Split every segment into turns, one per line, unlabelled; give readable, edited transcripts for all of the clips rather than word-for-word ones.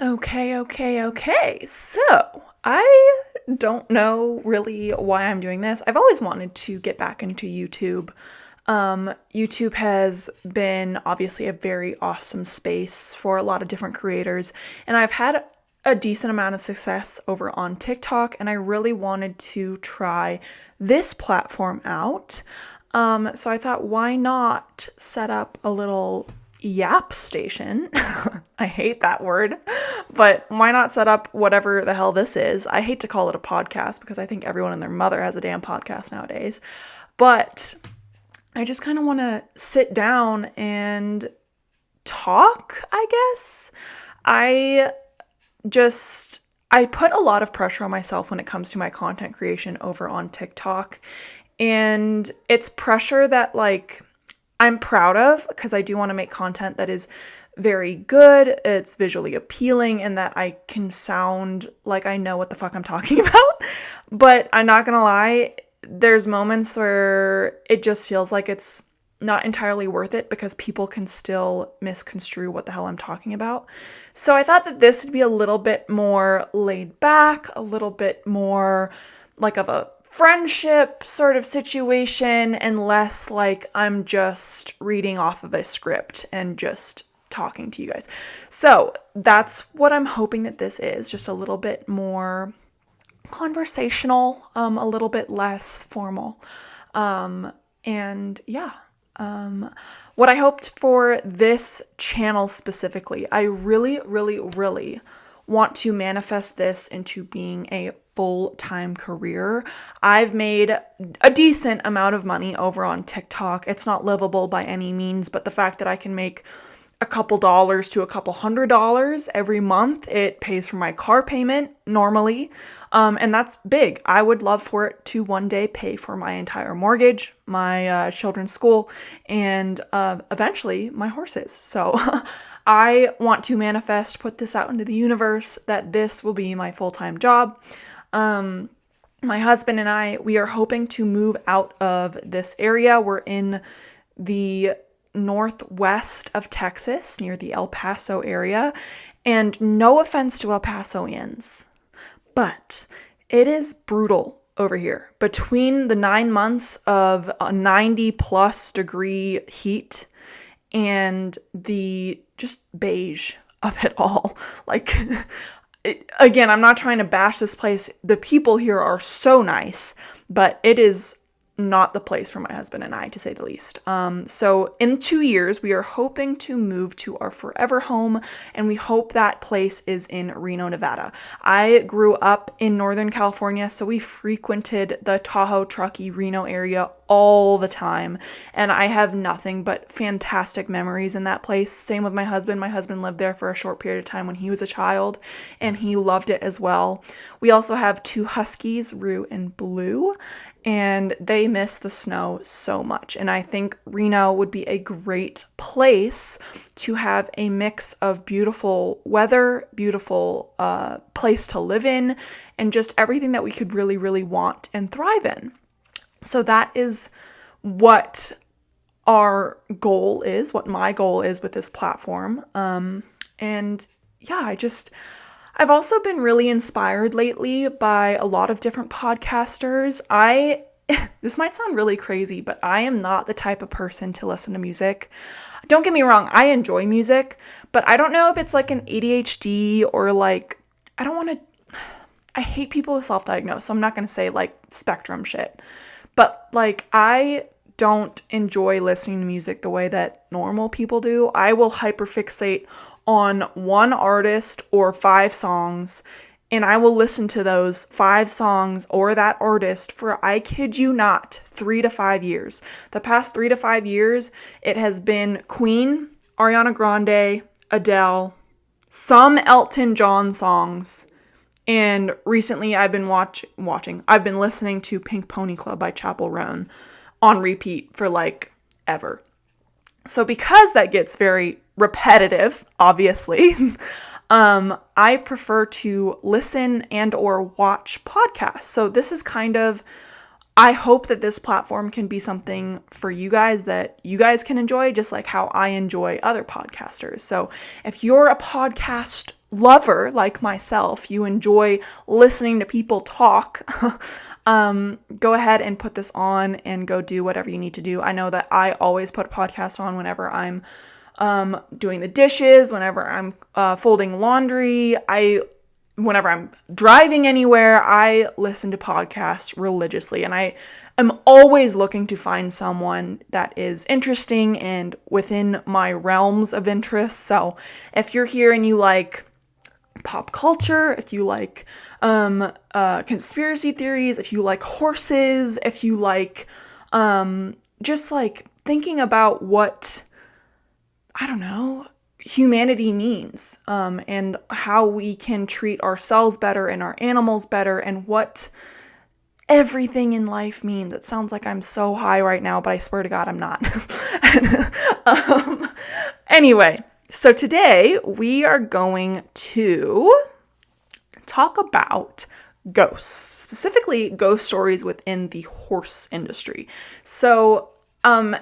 Okay. So, I don't know really why I'm doing this. I've always wanted to get back into YouTube. YouTube has been obviously a very awesome space for a lot of different creators, and I've had a decent amount of success over on TikTok, and I really wanted to try this platform out. So I thought, why not set up a little Yap station? I hate that word, but why not set up whatever the hell this is? I hate to call it a podcast because I think everyone and their mother has a damn podcast nowadays. But I just kind of want to sit down and talk, I guess. I I put a lot of pressure on myself when it comes to my content creation over on TikTok. And it's pressure that I'm proud of because I do want to make content that is very good, it's visually appealing, and that I can sound like I know what the fuck I'm talking about. But I'm not gonna lie, there's moments where it just feels like it's not entirely worth it because people can still misconstrue what the hell I'm talking about. So I thought that this would be a little bit more laid back, a little bit more like of a friendship sort of situation, and less like I'm just reading off of a script and just talking to you guys. So that's what I'm hoping that this is, just a little bit more conversational, a little bit less formal. And yeah, what I hoped for this channel specifically, I really want to manifest this into being a full-time career. I've made a decent amount of money over on TikTok. It's not livable by any means, but the fact that I can make a couple dollars to a couple $100 every month. It pays for my car payment normally. And that's big. I would love for it to one day pay for my entire mortgage, my children's school, and eventually my horses. So I want to manifest, put this out into the universe that this will be my full-time job. My husband and I, we are hoping to move out of this area. We're in the northwest of Texas, near the El Paso area. And no offense to El Pasoians, but it is brutal over here. Between the 9 months of a 90 plus degree heat and the just beige of it all. Again, I'm not trying to bash this place. The people here are so nice, but it is not the place for my husband and I, to say the least. So in 2 years, we are hoping to move to our forever home, and we hope that place is in Reno, Nevada. I grew up in Northern California, so we frequented the Tahoe, Truckee, Reno area all the time, and I have nothing but fantastic memories in that place. Same with my husband. My husband lived there for a short period of time when he was a child, and he loved it as well. We also have two huskies, Rue and Blue, and they miss the snow so much. And I think Reno would be a great place to have a mix of beautiful weather, beautiful place to live in, and just everything that we could really want and thrive in. So that is what our goal is, what my goal is with this platform. And yeah, I've also been really inspired lately by a lot of different podcasters. This might sound really crazy, but I am not the type of person to listen to music. Don't get me wrong, I enjoy music, but I don't know if it's like an ADHD or I hate people who self-diagnose, so I'm not going to say like spectrum shit. But I don't enjoy listening to music the way that normal people do. I will hyperfixate on one artist or 5 songs, and I will listen to those 5 songs or that artist for, I kid you not, 3 to 5 years. The past 3 to 5 years, it has been Queen, Ariana Grande, Adele, some Elton John songs, and recently I've been I've been listening to Pink Pony Club by Chappell Roan on repeat for ever. So because that gets very repetitive, obviously, I prefer to listen and or watch podcasts. So this is I hope that this platform can be something for you guys that you guys can enjoy, just like how I enjoy other podcasters. So if you're a podcast lover like myself, you enjoy listening to people talk, go ahead and put this on and go do whatever you need to do. I know that I always put a podcast on whenever I'm doing the dishes, whenever I'm folding laundry, whenever I'm driving anywhere, I listen to podcasts religiously, and I am always looking to find someone that is interesting and within my realms of interest. So if you're here and you like pop culture, if you like conspiracy theories, if you like horses, if you like just like thinking about what, I don't know, humanity means, and how we can treat ourselves better and our animals better, and what everything in life means. It sounds like I'm so high right now, but I swear to God, I'm not. Anyway, so today we are going to talk about ghosts, specifically ghost stories within the horse industry. So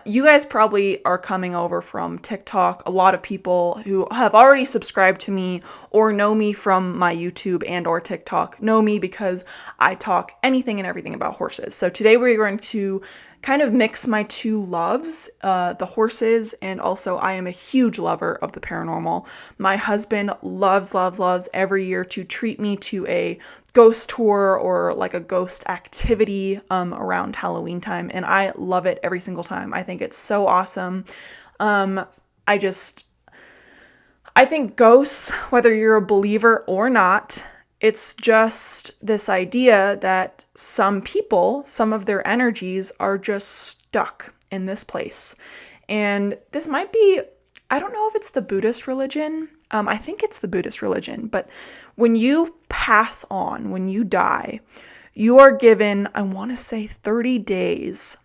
you guys probably are coming over from TikTok. A lot of people who have already subscribed to me or know me from my YouTube and or TikTok know me because I talk anything and everything about horses. So today we're going to kind of mix my two loves, the horses, and also I am a huge lover of the paranormal. My husband loves every year to treat me to a ghost tour or like a ghost activity around Halloween time, and I love it every single time. I think it's so awesome. I think ghosts, whether you're a believer or not, it's just this idea that some people, some of their energies are just stuck in this place. And this might be, I don't know if it's the Buddhist religion. I think it's the Buddhist religion. But when you pass on, when you die, you are given, I want to say 30 days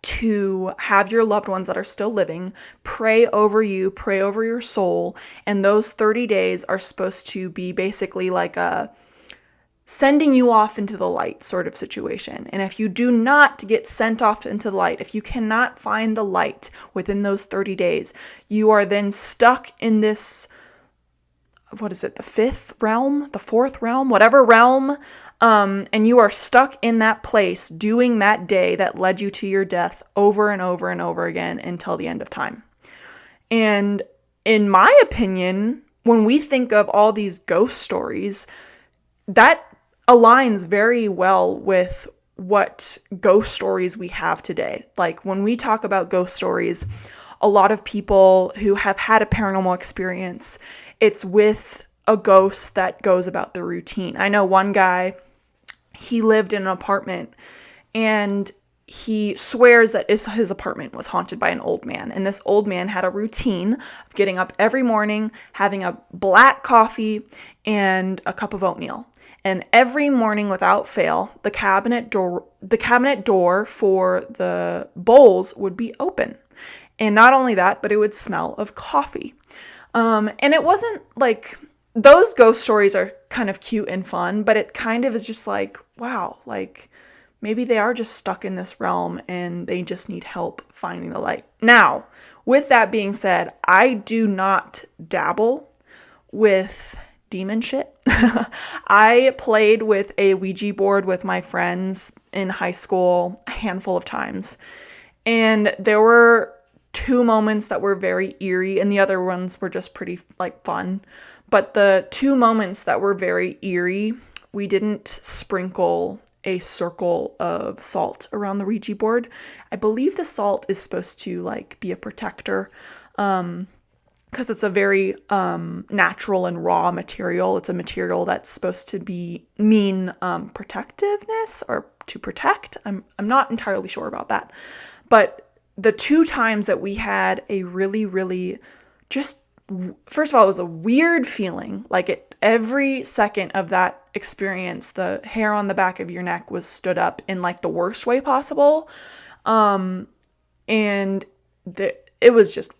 to have your loved ones that are still living pray over you, pray over your soul, and those 30 days are supposed to be basically like a sending you off into the light sort of situation. And if you do not get sent off into the light, if you cannot find the light within those 30 days, you are then stuck in this, what is it, the fifth realm, the fourth realm, whatever realm, and you are stuck in that place doing that day that led you to your death over and over and over again until the end of time. And in my opinion, when we think of all these ghost stories, that aligns very well with what ghost stories we have today. Like when we talk about ghost stories, a lot of people who have had a paranormal experience, it's with a ghost that goes about the routine. I know one guy, he lived in an apartment and he swears that his apartment was haunted by an old man. And this old man had a routine of getting up every morning, having a black coffee and a cup of oatmeal. And every morning without fail, the cabinet door for the bowls would be open. And not only that, but it would smell of coffee. And it wasn't like, those ghost stories are kind of cute and fun, but it kind of is just like, wow, like maybe they are just stuck in this realm and they just need help finding the light. Now, with that being said, I do not dabble with demon shit. I played with a Ouija board with my friends in high school a handful of times. And there were 2 moments that were very eerie and the other ones were just pretty like fun. But the 2 moments that were very eerie, we didn't sprinkle a circle of salt around the Ouija board. I believe the salt is supposed to like be a protector, because it's a very natural and raw material. It's a material that's supposed to mean protectiveness or to protect. I'm not entirely sure about that. But the 2 times that we had a really, really just, first of all, it was a weird feeling. Like every second of that experience, the hair on the back of your neck was stood up in like the worst way possible. And it was just,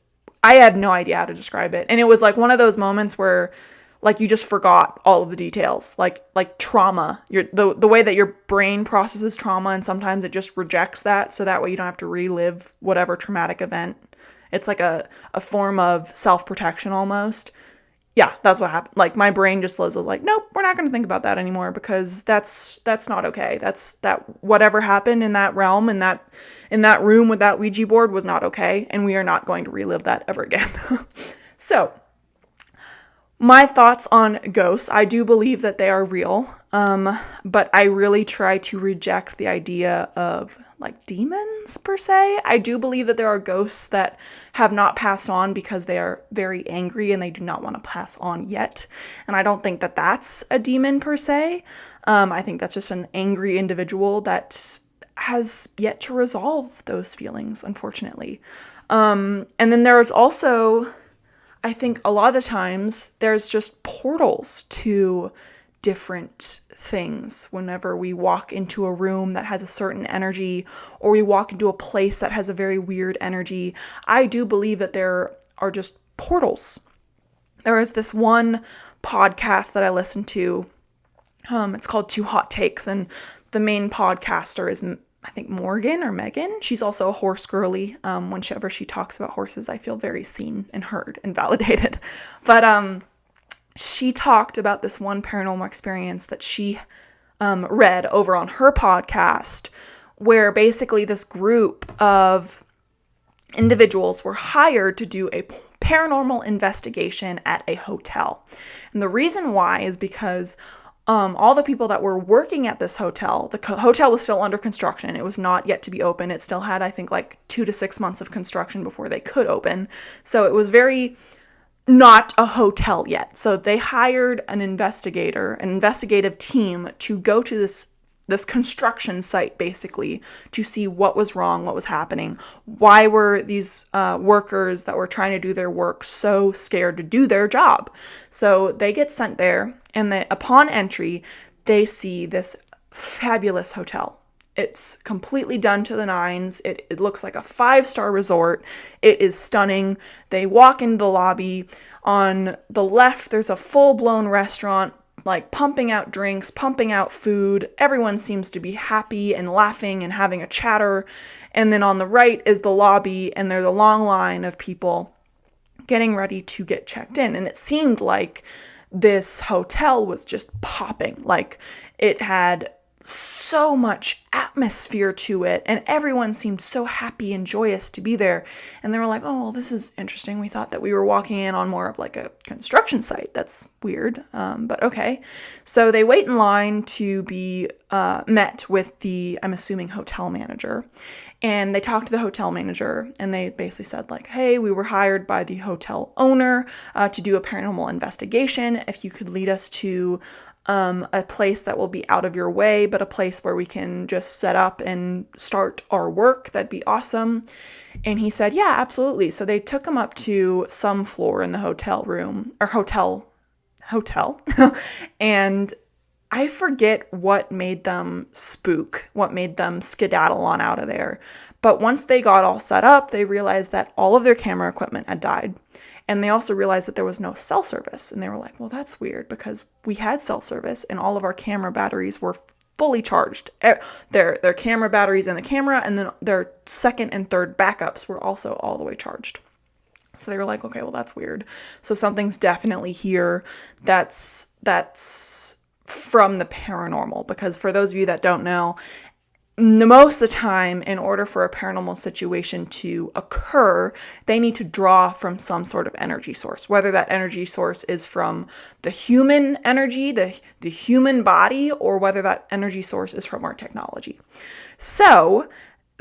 I have no idea how to describe it. And it was like one of those moments where like you just forgot all of the details, like trauma, the way that your brain processes trauma, and sometimes it just rejects that, so that way you don't have to relive whatever traumatic event. It's like a form of self-protection almost. yeah, that's what happened. Like my brain just was like, nope, we're not going to think about that anymore because that's not okay. That whatever happened in that realm, in that room with that Ouija board was not okay, and we are not going to relive that ever again. So, my thoughts on ghosts, I do believe that they are real, but I really try to reject the idea of like demons per se. I do believe that there are ghosts that have not passed on because they are very angry and they do not want to pass on yet. And I don't think that that's a demon per se. I think that's just an angry individual that has yet to resolve those feelings, unfortunately. And then there's also, I think a lot of the times there's just portals to different things whenever we walk into a room that has a certain energy or we walk into a place that has a very weird energy. I do believe that there are just portals. There is this one podcast that I listen to. It's called Two Hot Takes, and the main podcaster is, I think, Morgan or Megan. She's also a horse girly. Whenever she talks about horses, I feel very seen and heard and validated. But she talked about this one paranormal experience that she read over on her podcast, where basically this group of individuals were hired to do a paranormal investigation at a hotel. And the reason why is because all the people that were working at this hotel, the hotel was still under construction. It was not yet to be open. It still had, I think, like 2 to 6 months of construction before they could open. So it was very not a hotel yet. So they hired an investigative team to go to this construction site, basically, to see what was wrong, what was happening. Why were these workers that were trying to do their work so scared to do their job? So they get sent there, and upon entry, they see this fabulous hotel. It's completely done to the nines. It looks like a 5-star resort. It is stunning. They walk into the lobby. On the left, there's a full-blown restaurant, like pumping out drinks, pumping out food. Everyone seems to be happy and laughing and having a chatter. And then on the right is the lobby, and there's a long line of people getting ready to get checked in. And it seemed like this hotel was just popping. Like it had so much atmosphere to it, and everyone seemed so happy and joyous to be there. And they were like, oh, well, this is interesting. We thought that we were walking in on more of like a construction site. That's weird, but okay. So they wait in line to be met with the, I'm assuming, hotel manager. And they talked to the hotel manager, and they basically said like, hey, we were hired by the hotel owner to do a paranormal investigation. If you could lead us to a place that will be out of your way, but a place where we can just set up and start our work, that'd be awesome. And he said, yeah, absolutely. So they took him up to some floor in the hotel room, or hotel, and I forget what made them spook, what made them skedaddle on out of there. But once they got all set up, they realized that all of their camera equipment had died. And they also realized that there was no cell service. And they were like, well, that's weird because we had cell service and all of our camera batteries were fully charged. Their camera batteries in the camera, and then their second and third backups were also all the way charged. So they were like, okay, well, that's weird. So something's definitely here that's from the paranormal. Because for those of you that don't know, most of the time, in order for a paranormal situation to occur, they need to draw from some sort of energy source, whether that energy source is from the human energy, the human body, or whether that energy source is from our technology. So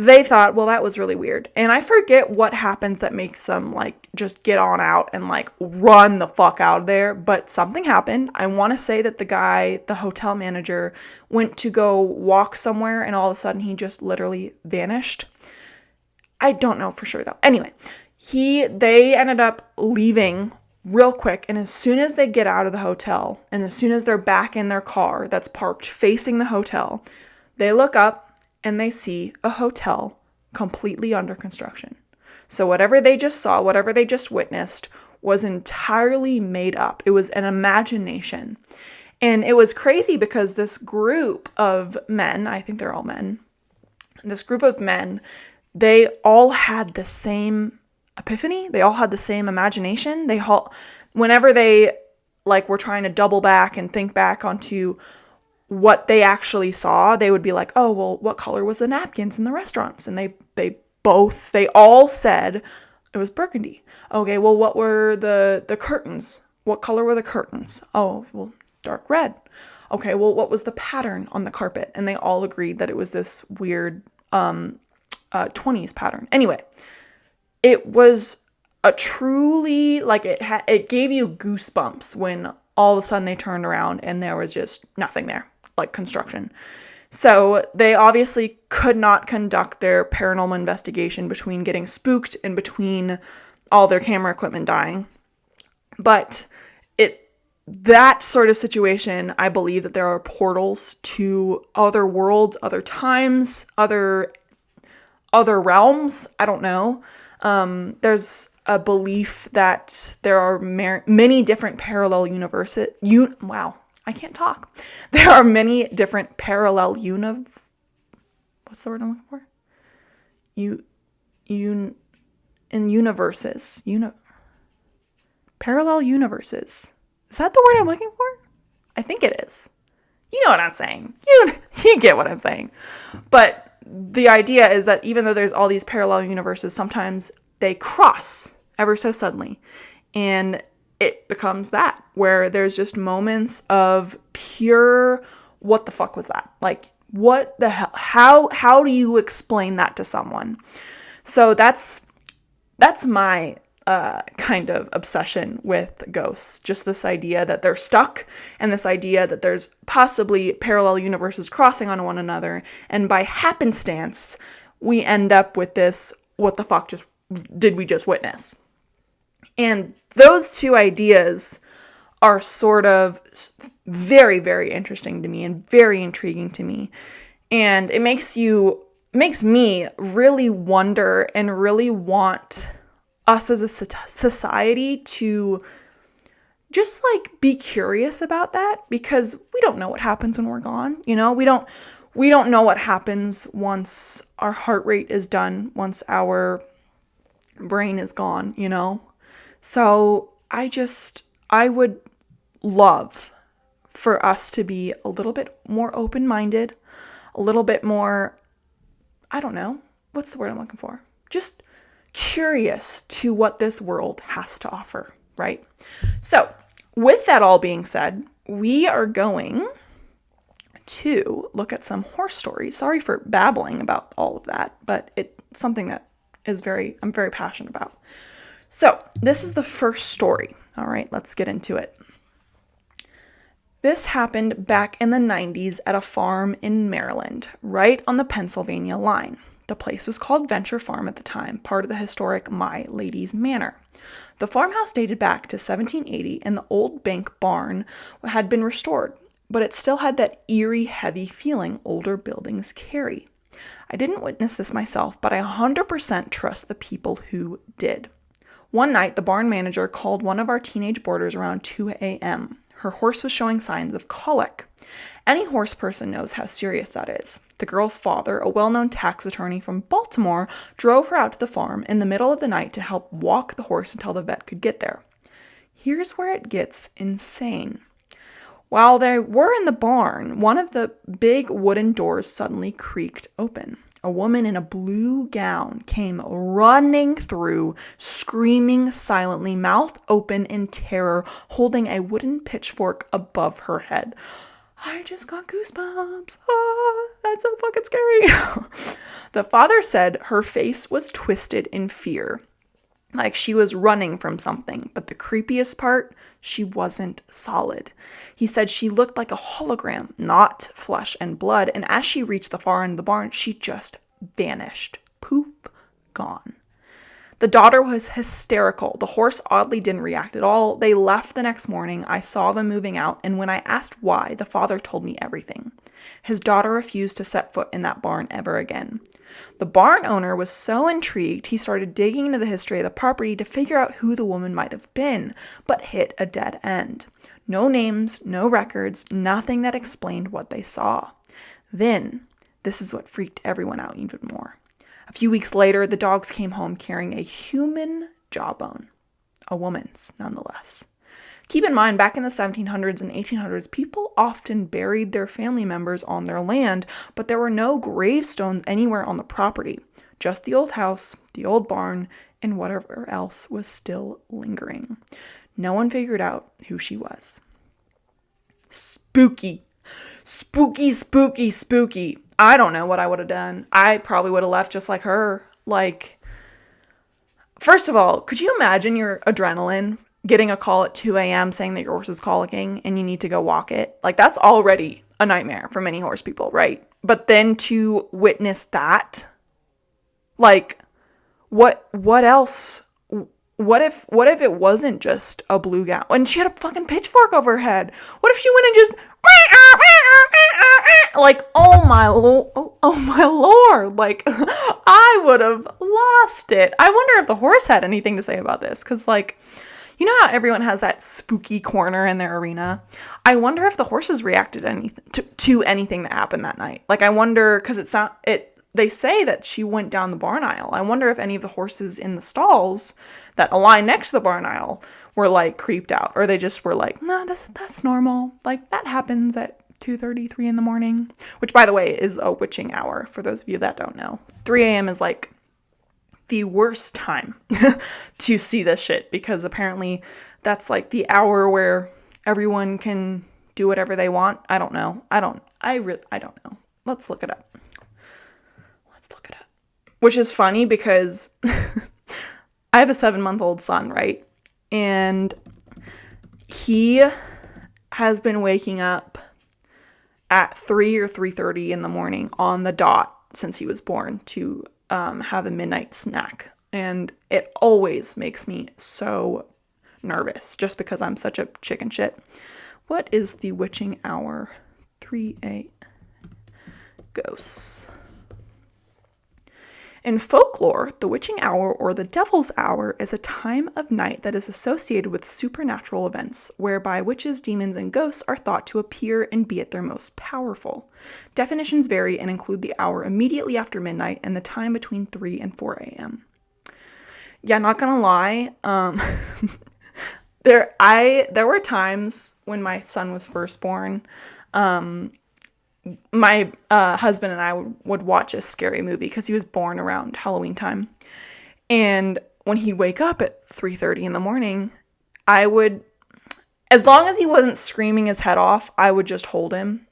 they thought, well, that was really weird. And I forget what happens that makes them like just get on out and like run the fuck out of there. But something happened. I want to say that the hotel manager, went to go walk somewhere, and all of a sudden he just literally vanished. I don't know for sure though. Anyway, they ended up leaving real quick. And as soon as they get out of the hotel, and as soon as they're back in their car that's parked facing the hotel, they look up and they see a hotel completely under construction. So whatever they just saw, whatever they just witnessed, was entirely made up. It was an imagination. And it was crazy because this group of men, I think they're all men, this group of men, they all had the same epiphany. They all had the same imagination. whenever they like were trying to double back and think back onto what they actually saw, they would be like, oh, well, what color was the napkins in the restaurants? And they all said it was burgundy. Okay, well, what were the curtains? What color were the curtains? Oh, well, dark red. Okay, well, what was the pattern on the carpet? And they all agreed that it was this weird 20s pattern. Anyway, it was a truly, like, it gave you goosebumps when all of a sudden they turned around and there was just nothing there, like construction. So they obviously could not conduct their paranormal investigation between getting spooked and between all their camera equipment dying. But that sort of situation, I believe that there are portals to other worlds, other times, other realms. I don't know. There's a belief that there are many different parallel universes. Wow, I can't talk. There are many different parallel what's the word I'm looking for? Universes. Parallel universes. Is that the word I'm looking for? I think it is. You know what I'm saying. You get what I'm saying. But the idea is that even though there's all these parallel universes, sometimes they cross ever so suddenly. And it becomes that, where there's just moments of pure, what the fuck was that? Like, what the hell? How do you explain that to someone? So that's my kind of obsession with ghosts. Just this idea that they're stuck, and this idea that there's possibly parallel universes crossing on one another, and by happenstance, we end up with this, what the fuck did we just witness? And those two ideas are sort of very, very interesting to me and very intriguing to me. And it makes me really wonder and really want us as a society to just like be curious about that, because we don't know what happens when we're gone. You know, we don't know what happens once our heart rate is done, once our brain is gone, you know? So I would love for us to be a little bit more open-minded, a little bit more, I don't know, what's the word I'm looking for? Just curious to what this world has to offer, right? So, with that all being said, we are going to look at some horror stories. Sorry for babbling about all of that, but it's something that I'm very passionate about. So, this is the first story. All right, let's get into it. This happened back in the 90s at a farm in Maryland, right on the Pennsylvania line. The place was called Venture Farm at the time, part of the historic My Lady's Manor. The farmhouse dated back to 1780, and the old bank barn had been restored, but it still had that eerie, heavy feeling older buildings carry. I didn't witness this myself, but I 100% trust the people who did. One night, the barn manager called one of our teenage boarders around 2 a.m. Her horse was showing signs of colic. Any horse person knows how serious that is. The girl's father, a well-known tax attorney from Baltimore, drove her out to the farm in the middle of the night to help walk the horse until the vet could get there. Here's where it gets insane. While they were in the barn, one of the big wooden doors suddenly creaked open. A woman in a blue gown came running through, screaming silently, mouth open in terror, holding a wooden pitchfork above her head. I just got goosebumps. Oh, that's so fucking scary. The father said her face was twisted in fear, like she was running from something, but the creepiest part, she wasn't solid. He said she looked like a hologram, not flesh and blood, and as she reached the far end of the barn, she just vanished. Poof, gone. The daughter was hysterical. The horse oddly didn't react at all. They left the next morning. I saw them moving out, and when I asked why, the father told me everything. His daughter refused to set foot in that barn ever again. The barn owner was so intrigued, he started digging into the history of the property to figure out who the woman might have been, but hit a dead end. No names, no records, nothing that explained what they saw. Then, this is what freaked everyone out even more. A few weeks later, the dogs came home carrying a human jawbone. A woman's, nonetheless. Keep in mind, back in the 1700s and 1800s, people often buried their family members on their land, but there were no gravestones anywhere on the property. Just the old house, the old barn, and whatever else was still lingering. No one figured out who she was. Spooky. Spooky, spooky, spooky. I don't know what I would have done. I probably would have left just like her. Like, first of all, could you imagine your adrenaline getting a call at 2 a.m. saying that your horse is colicking and you need to go walk it? Like, that's already a nightmare for many horse people, right? But then to witness that, like, what else? What if it wasn't just a blue gown and she had a fucking pitchfork over her head? What if she went and just like, oh my lord, like, I would have lost it. I wonder if the horse had anything to say about this, because, like, you know how everyone has that spooky corner in their arena? I wonder if the horses reacted to anything that happened that night. Like, I wonder, because they say that she went down the barn aisle. I wonder if any of the horses in the stalls that align next to the barn aisle were, like, creeped out, or they just were like, nah, that's normal. Like, that happens at 2:33 in the morning, which, by the way, is a witching hour for those of you that don't know. 3 a.m. is, like, the worst time to see this shit, because apparently that's, like, the hour where everyone can do whatever they want. I don't know. I don't know. Let's look it up. Which is funny because I have a 7-month-old son, right? And he has been waking up at 3 or 3:30 in the morning on the dot since he was born to have a midnight snack. And it always makes me so nervous just because I'm such a chicken shit. What is the witching hour? 3 ghosts. In folklore, the witching hour, or the devil's hour, is a time of night that is associated with supernatural events, whereby witches, demons, and ghosts are thought to appear and be at their most powerful. Definitions vary and include the hour immediately after midnight and the time between 3 and 4 a.m. Yeah, not gonna lie, there were times when my son was first born, my husband and I would watch a scary movie because he was born around Halloween time. And when he'd wake up at 3:30 in the morning, I would, as long as he wasn't screaming his head off, I would just hold him,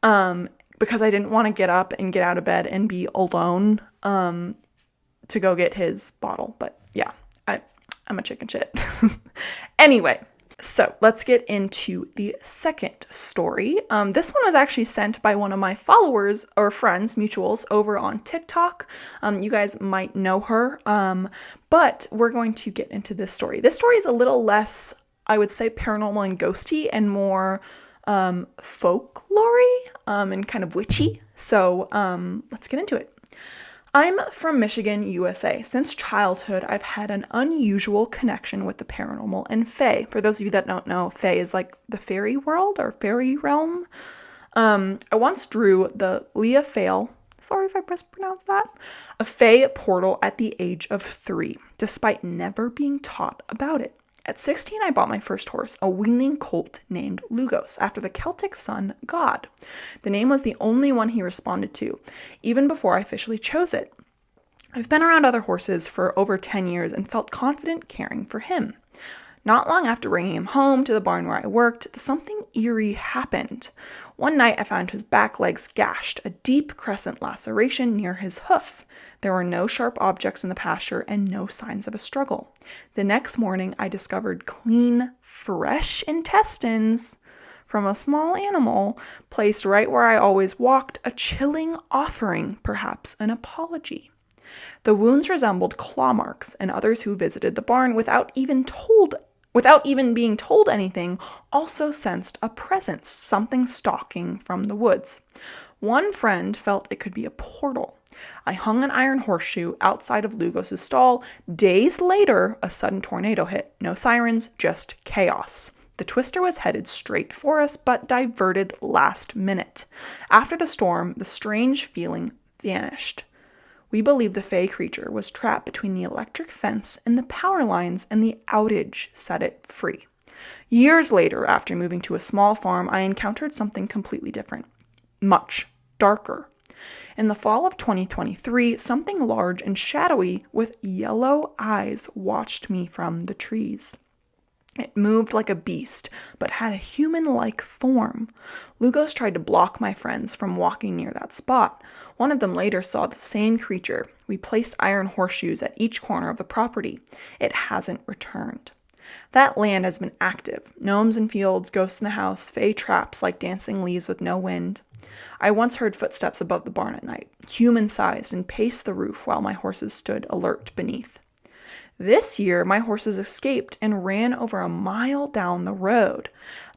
because I didn't want to get up and get out of bed and be alone to go get his bottle. But yeah, I'm a chicken shit. Anyway. So let's get into the second story. This one was actually sent by one of my followers or friends, mutuals, over on TikTok. You guys might know her, but we're going to get into this story. This story is a little less, I would say, paranormal and ghosty and more folklore-y and kind of witchy. So let's get into it. I'm from Michigan, USA. Since childhood, I've had an unusual connection with the paranormal and fae. For those of you that don't know, fae is like the fairy world or fairy realm. I once drew the Leah Fail, sorry if I mispronounced that, a fae portal at the age of 3, despite never being taught about it. At 16, I bought my first horse, a weanling colt named Lugos, after the Celtic sun god. The name was the only one he responded to, even before I officially chose it. I've been around other horses for over 10 years and felt confident caring for him. Not long after bringing him home to the barn where I worked, something eerie happened. One night I found his back legs gashed, a deep crescent laceration near his hoof. There were no sharp objects in the pasture and no signs of a struggle. The next morning I discovered clean, fresh intestines from a small animal placed right where I always walked, a chilling offering, perhaps an apology. The wounds resembled claw marks, and others who visited the barn without even being told anything, also sensed a presence, something stalking from the woods. One friend felt it could be a portal. I hung an iron horseshoe outside of Lugos' stall. Days later, a sudden tornado hit. No sirens, just chaos. The twister was headed straight for us, but diverted last minute. After the storm, the strange feeling vanished. We believe the fey creature was trapped between the electric fence and the power lines, and the outage set it free. Years later, after moving to a small farm, I encountered something completely different, much darker. In the fall of 2023, something large and shadowy with yellow eyes watched me from the trees. It moved like a beast, but had a human-like form. Lugos tried to block my friends from walking near that spot. One of them later saw the same creature. We placed iron horseshoes at each corner of the property. It hasn't returned. That land has been active. Gnomes in fields, ghosts in the house, fey traps like dancing leaves with no wind. I once heard footsteps above the barn at night, human-sized, and paced the roof while my horses stood alert beneath. This year, my horses escaped and ran over a mile down the road.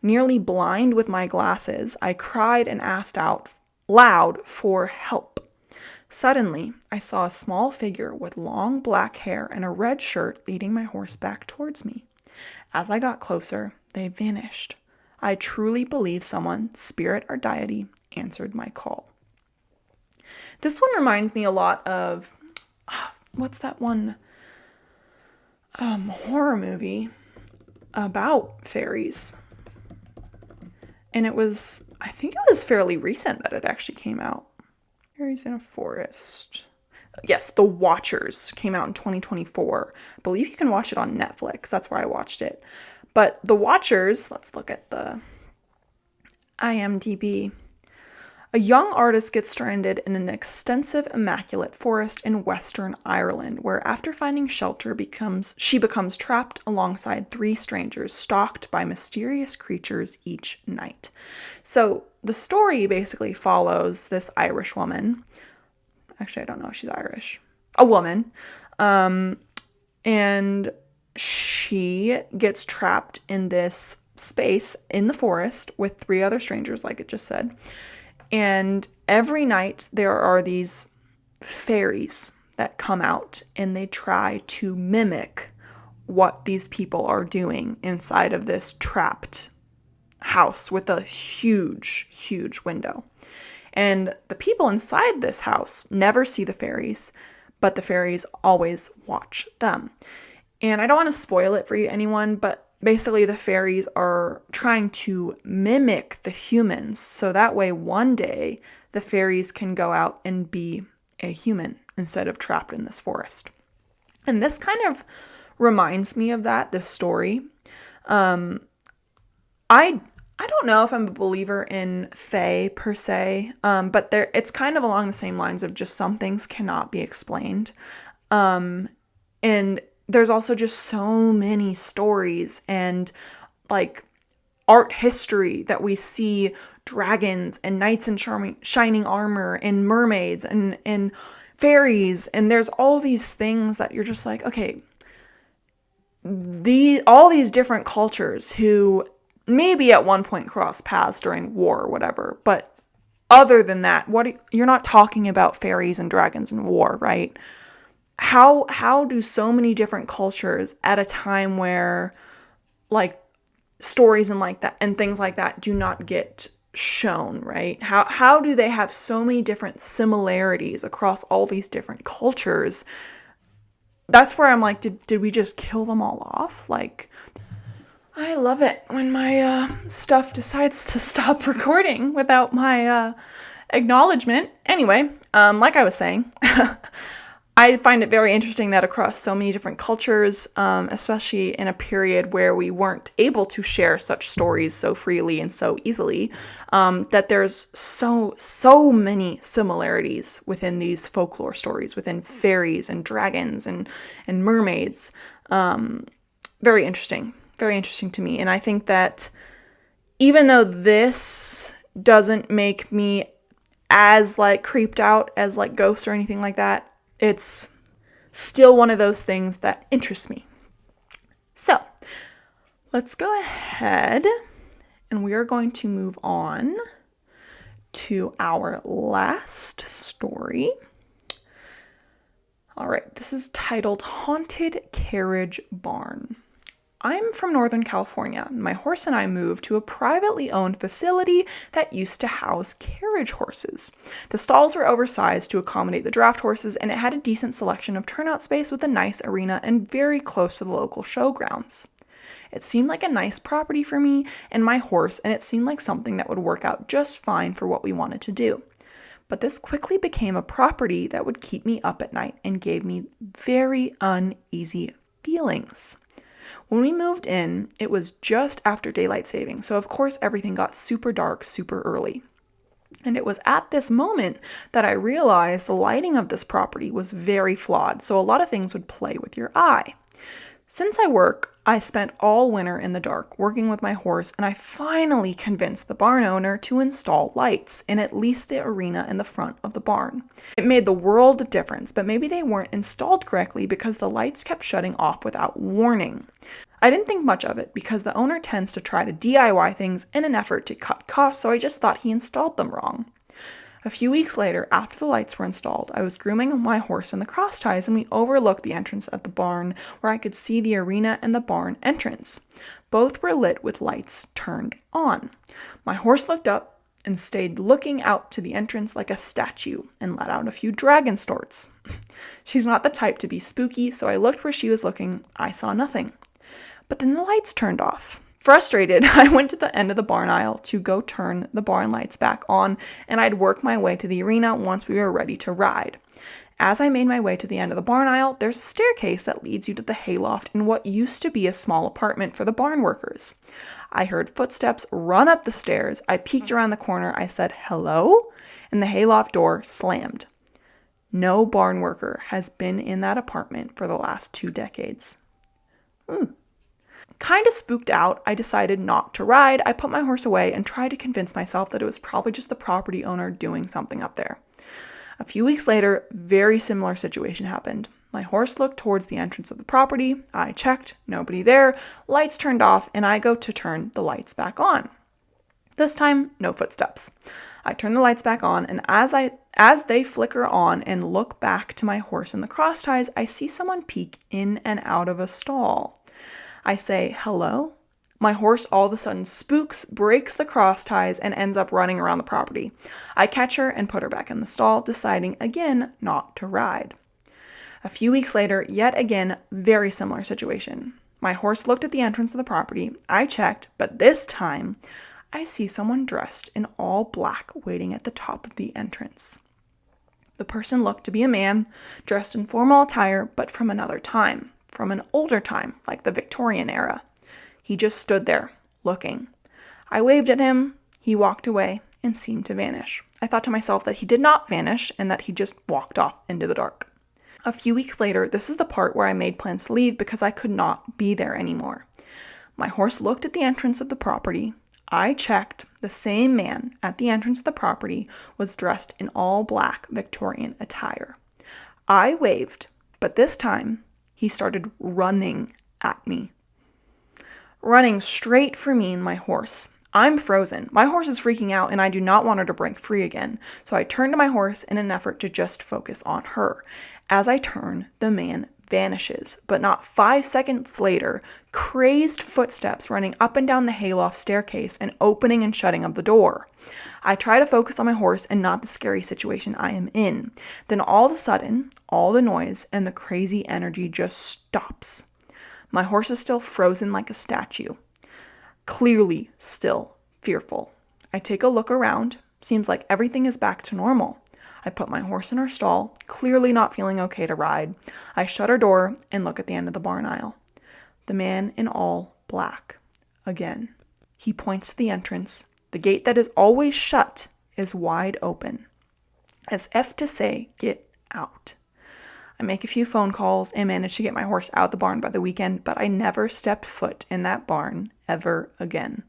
Nearly blind with my glasses, I cried and asked out loud for help. Suddenly, I saw a small figure with long black hair and a red shirt leading my horse back towards me. As I got closer, they vanished. I truly believe someone, spirit or deity, answered my call. This one reminds me a lot of, what's that one horror movie about fairies? And I think it was fairly recent that it actually came out. Fairies in a Forest. Yes, The Watchers came out in 2024. I believe you can watch it on Netflix. That's where I watched it. But The Watchers, let's look at the IMDb. A young artist gets stranded in an extensive, immaculate forest in Western Ireland, where after finding shelter, she becomes trapped alongside 3 strangers, stalked by mysterious creatures each night. So the story basically follows this Irish woman. Actually, I don't know if she's Irish. A woman. And she gets trapped in this space in the forest with 3 other strangers, like it just said. And every night there are these fairies that come out and they try to mimic what these people are doing inside of this trapped house with a huge, huge window. And the people inside this house never see the fairies, but the fairies always watch them. And I don't want to spoil it for anyone, but basically the fairies are trying to mimic the humans, so that way one day the fairies can go out and be a human instead of trapped in this forest. And this kind of reminds me of this story. I don't know if I'm a believer in fae per se, but it's kind of along the same lines of just some things cannot be explained. And there's also just so many stories and like art history that we see dragons and knights in shining armor and mermaids and fairies. And there's all these things that you're just like, okay, all these different cultures who maybe at one point crossed paths during war or whatever. But other than that, you're not talking about fairies and dragons and war, right? How do so many different cultures at a time where like stories and like that and things like that do not get shown, right? How do they have so many different similarities across all these different cultures? That's where I'm like, did we just kill them all off? Like, I love it when my stuff decides to stop recording without my acknowledgement. Anyway, like I was saying, I find it very interesting that across so many different cultures, especially in a period where we weren't able to share such stories so freely and so easily, that there's so many similarities within these folklore stories, within fairies and dragons and mermaids. Very interesting to me. And I think that even though this doesn't make me as like creeped out as like ghosts or anything like that, it's still one of those things that interests me. So let's go ahead and we are going to move on to our last story. All right, this is titled Haunted Carriage Barn. I'm from Northern California. My horse and I moved to a privately owned facility that used to house carriage horses. The stalls were oversized to accommodate the draft horses, and it had a decent selection of turnout space with a nice arena and very close to the local showgrounds. It seemed like a nice property for me and my horse, and it seemed like something that would work out just fine for what we wanted to do. But this quickly became a property that would keep me up at night and gave me very uneasy feelings. When we moved in, it was just after daylight saving, so of course everything got super dark super early. And it was at this moment that I realized the lighting of this property was very flawed, so a lot of things would play with your eye. Since I work, I spent all winter in the dark working with my horse, and I finally convinced the barn owner to install lights in at least the arena in the front of the barn. It made the world of difference, but maybe they weren't installed correctly because the lights kept shutting off without warning. I didn't think much of it because the owner tends to try to DIY things in an effort to cut costs, so I just thought he installed them wrong. A few weeks later, after the lights were installed, I was grooming my horse in the cross ties, and we overlooked the entrance at the barn where I could see the arena and the barn entrance. Both were lit with lights turned on. My horse looked up and stayed looking out to the entrance like a statue and let out a few dragon snorts. She's not the type to be spooky, so I looked where she was looking. I saw nothing. But then the lights turned off. Frustrated, I went to the end of the barn aisle to go turn the barn lights back on, and I'd work my way to the arena once we were ready to ride. As I made my way to the end of the barn aisle, there's a staircase that leads you to the hayloft in what used to be a small apartment for the barn workers. I heard footsteps run up the stairs. I peeked around the corner. I said, "Hello?" And the hayloft door slammed. No barn worker has been in that apartment for the last 2 decades. Kind of spooked out, I decided not to ride. I put my horse away and tried to convince myself that it was probably just the property owner doing something up there. A few weeks later, very similar situation happened. My horse looked towards the entrance of the property. I checked, nobody there, lights turned off, and I go to turn the lights back on. This time, no footsteps. I turn the lights back on, and as they flicker on and look back to my horse in the cross ties, I see someone peek in and out of a stall. I say, "Hello?" My horse all of a sudden spooks, breaks the cross ties, and ends up running around the property. I catch her and put her back in the stall, deciding again not to ride. A few weeks later, yet again, very similar situation. My horse looked at the entrance of the property. I checked, but this time, I see someone dressed in all black waiting at the top of the entrance. The person looked to be a man, dressed in formal attire, but from another time. From an older time, like the Victorian era. He just stood there, looking. I waved at him, he walked away, and seemed to vanish. I thought to myself that he did not vanish, and that he just walked off into the dark. A few weeks later, this is the part where I made plans to leave because I could not be there anymore. My horse looked at the entrance of the property. I checked. The same man at the entrance of the property was dressed in all black Victorian attire. I waved, but this time, he started running at me. Running straight for me and my horse. I'm frozen. My horse is freaking out and I do not want her to break free again. So I turn to my horse in an effort to just focus on her. As I turn, the man vanishes. But not 5 seconds later, crazed footsteps running up and down the hayloft staircase and opening and shutting of the door. I try to focus on my horse and not the scary situation I am in. Then all of a sudden, all the noise and the crazy energy just stops. My horse is still frozen like a statue, clearly still fearful. I take a look around. Seems like everything is back to normal. I put my horse in her stall, clearly not feeling okay to ride. I shut her door and look at the end of the barn aisle. The man in all black. Again. He points to the entrance. The gate that is always shut is wide open, as if to say, "Get out." I make a few phone calls and manage to get my horse out the barn by the weekend, but I never stepped foot in that barn ever again.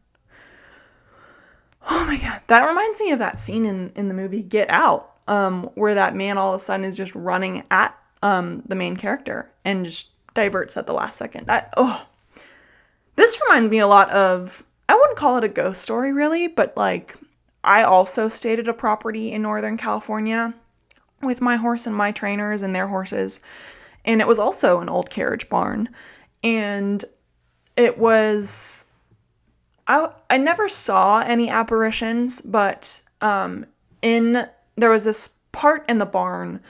Oh my god, that reminds me of that scene in the movie Get Out, where that man all of a sudden is just running at the main character and just diverts at the last second. This reminds me a lot of, I wouldn't call it a ghost story really, but like I also stayed at a property in Northern California with my horse and my trainers and their horses, and it was also an old carriage barn, and it was, I never saw any apparitions, but there was this part in the barn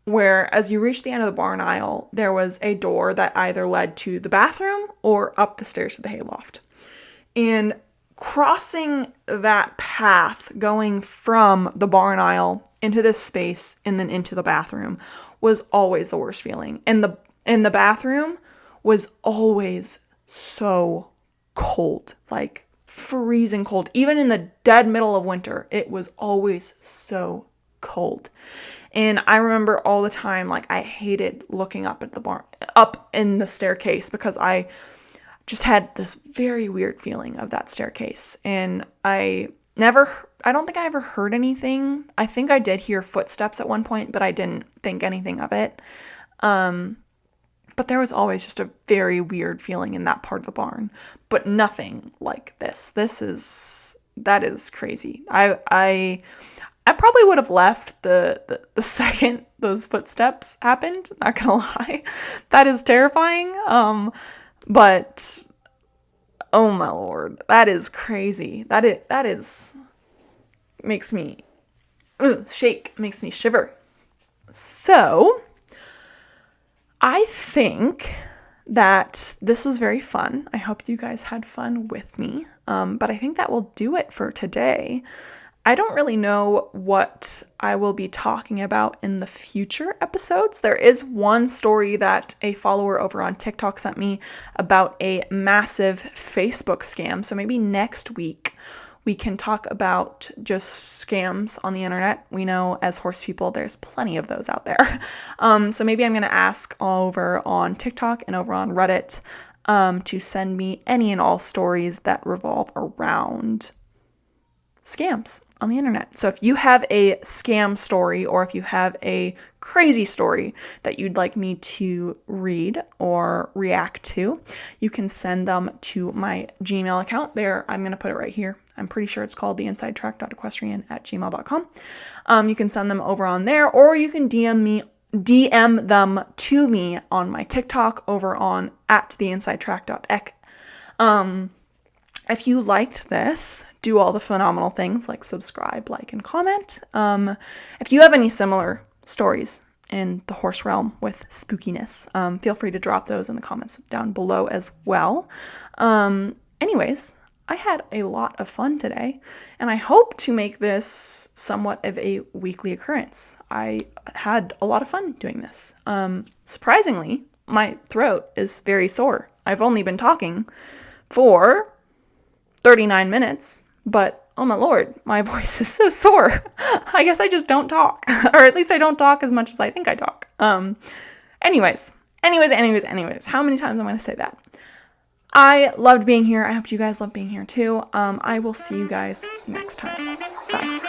where as you reached the end of the barn aisle, there was a door that either led to the bathroom or up the stairs to the hayloft. And crossing that path, going from the barn aisle into this space and then into the bathroom, was always the worst feeling. And the bathroom was always so cold, like freezing cold. Even in the dead middle of winter, it was always so cold. And I remember all the time, like, I hated looking up at the barn, up in the staircase, because I just had this very weird feeling of that staircase. And I don't think I ever heard anything. I think I did hear footsteps at one point, but I didn't think anything of it. But there was always just a very weird feeling in that part of the barn, but nothing like this. That is crazy. I probably would have left the second those footsteps happened, not gonna lie. That is terrifying. But oh my lord, that is crazy. That is makes me shake, makes me shiver. So, I think that this was very fun. I hope you guys had fun with me. But I think that will do it for today. I don't really know what I will be talking about in the future episodes. There is one story that a follower over on TikTok sent me about a massive Facebook scam. So maybe next week we can talk about just scams on the internet. We know as horse people, there's plenty of those out there. So maybe I'm going to ask over on TikTok and over on Reddit to send me any and all stories that revolve around scams on the internet. So if you have a scam story, or if you have a crazy story that you'd like me to read or react to, you can send them to my Gmail account. There, I'm going to put it right here. I'm pretty sure it's called theinsidetrack.equestrian@gmail.com. You can send them over on there, or you can DM them to me on my TikTok over on @theinsidetrack.ec. If you liked this, do all the phenomenal things like subscribe, like, and comment. If you have any similar stories in the horse realm with spookiness, feel free to drop those in the comments down below as well. Anyways, I had a lot of fun today, and I hope to make this somewhat of a weekly occurrence. I had a lot of fun doing this. Surprisingly, my throat is very sore. I've only been talking for 39 minutes, but oh my lord, my voice is so sore. I guess I just don't talk, or at least I don't talk as much as I think I talk. Anyways, how many times am I going to say that? I loved being here. I hope you guys love being here too. I will see you guys next time. Bye.